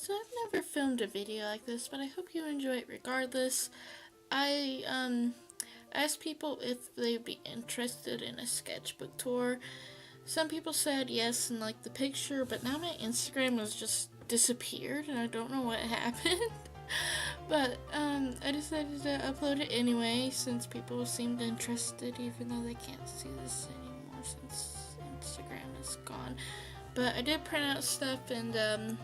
So I've never filmed a video like this, but I hope you enjoy it regardless. I asked people if they'd be interested in a sketchbook tour. Some people said yes and liked the picture, but now my Instagram has just disappeared and I don't know what happened. But I decided to upload it anyway since people seemed interested, even though they can't see this anymore since Instagram is gone. But I did print out stuff and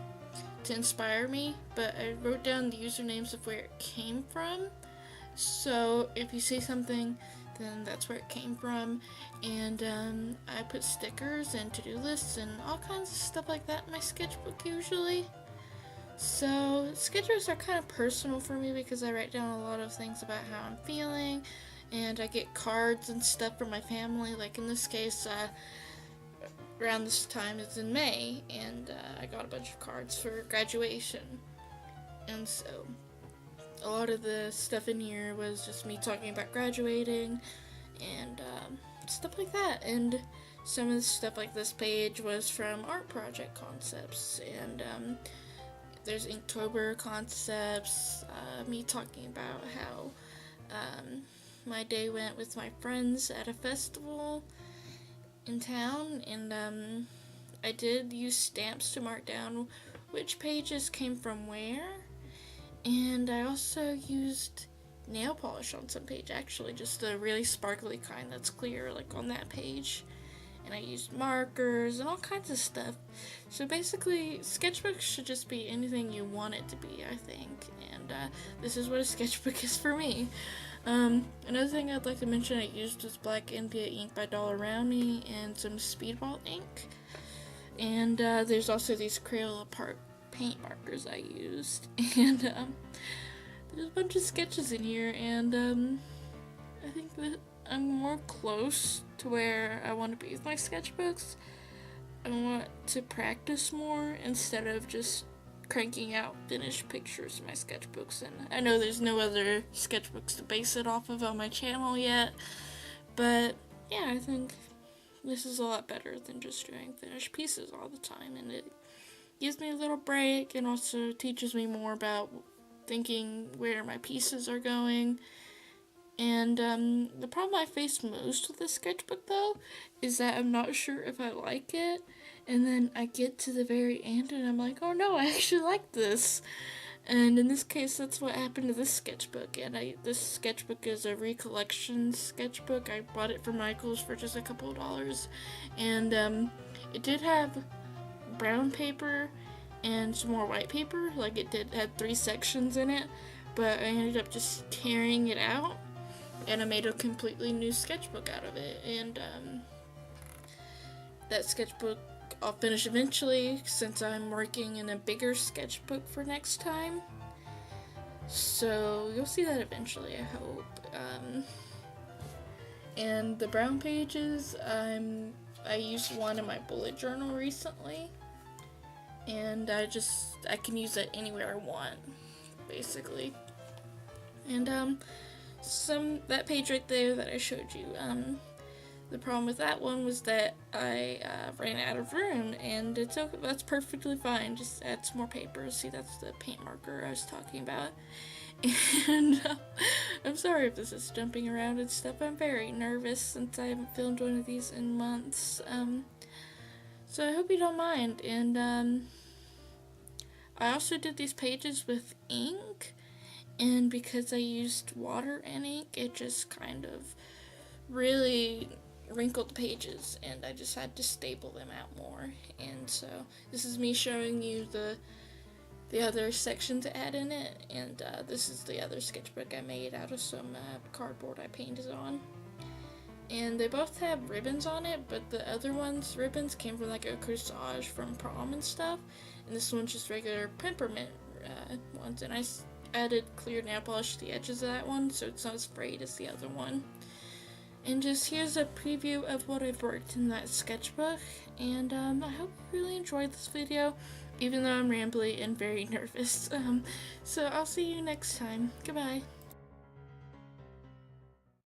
to inspire me, but I wrote down the usernames of where it came from. So if you see something, then that's where it came from. And I put stickers and to-do lists and all kinds of stuff like that in my sketchbook usually. So sketchbooks are kind of personal for me because I write down a lot of things about how I'm feeling, and I get cards and stuff from my family. Like in this case, around this time it's in May, and I got a bunch of cards for graduation. And so a lot of the stuff in here was just me talking about graduating and stuff like that. And some of the stuff like this page was from art project concepts, and there's Inktober concepts, me talking about how my day went with my friends at a festival in town, and I did use stamps to mark down which pages came from where, and I also used nail polish on some page, actually, just the really sparkly kind that's clear, like on that page. And I used markers and all kinds of stuff. So basically, sketchbooks should just be anything you want it to be, I think. And this is what a sketchbook is for me. Another thing I'd like to mention I used was black Envia ink by Dollarami and some Speedball ink. And there's also these Crayola paint markers I used. And there's a bunch of sketches in here, and I think that I'm more close to where I want to be with my sketchbooks. I want to practice more instead of just cranking out finished pictures in my sketchbooks. And I know there's no other sketchbooks to base it off of on my channel yet, but yeah, I think this is a lot better than just doing finished pieces all the time, and it gives me a little break and also teaches me more about thinking where my pieces are going. And the problem I face most with this sketchbook, though, is that I'm not sure if I like it, and then I get to the very end and I'm like, oh no, I actually like this. And in this case, that's what happened to this sketchbook. And this sketchbook is a recollection sketchbook. I bought it from Michael's for just a couple of dollars, and it did have brown paper and some more white paper. Like, it had 3 sections in it, but I ended up just tearing it out, and I made a completely new sketchbook out of it. And that sketchbook I'll finish eventually, since I'm working in a bigger sketchbook for next time. So you'll see that eventually, I hope. And the brown pages, I used one in my bullet journal recently, and I can use that anywhere I want, basically. And that page right there that I showed you, the problem with that one was that I ran out of room, and it's okay, that's perfectly fine, just add some more paper. See, that's the paint marker I was talking about. And I'm sorry if this is jumping around and stuff. I'm very nervous since I haven't filmed one of these in months, so I hope you don't mind. And I also did these pages with ink, and because I used water and ink, it just kind of really wrinkled the pages, and I just had to staple them out more. And so this is me showing you the other section to add in it, and this is the other sketchbook I made out of some cardboard I painted on. And they both have ribbons on it, but the other one's ribbons came from like a corsage from prom and stuff, and this one's just regular peppermint ones. And I added clear nail polish to the edges of that one, so it's not as frayed as the other one. And just here's a preview of what I've worked in that sketchbook, and I hope you really enjoyed this video, even though I'm rambly and very nervous. So I'll see you next time. Goodbye.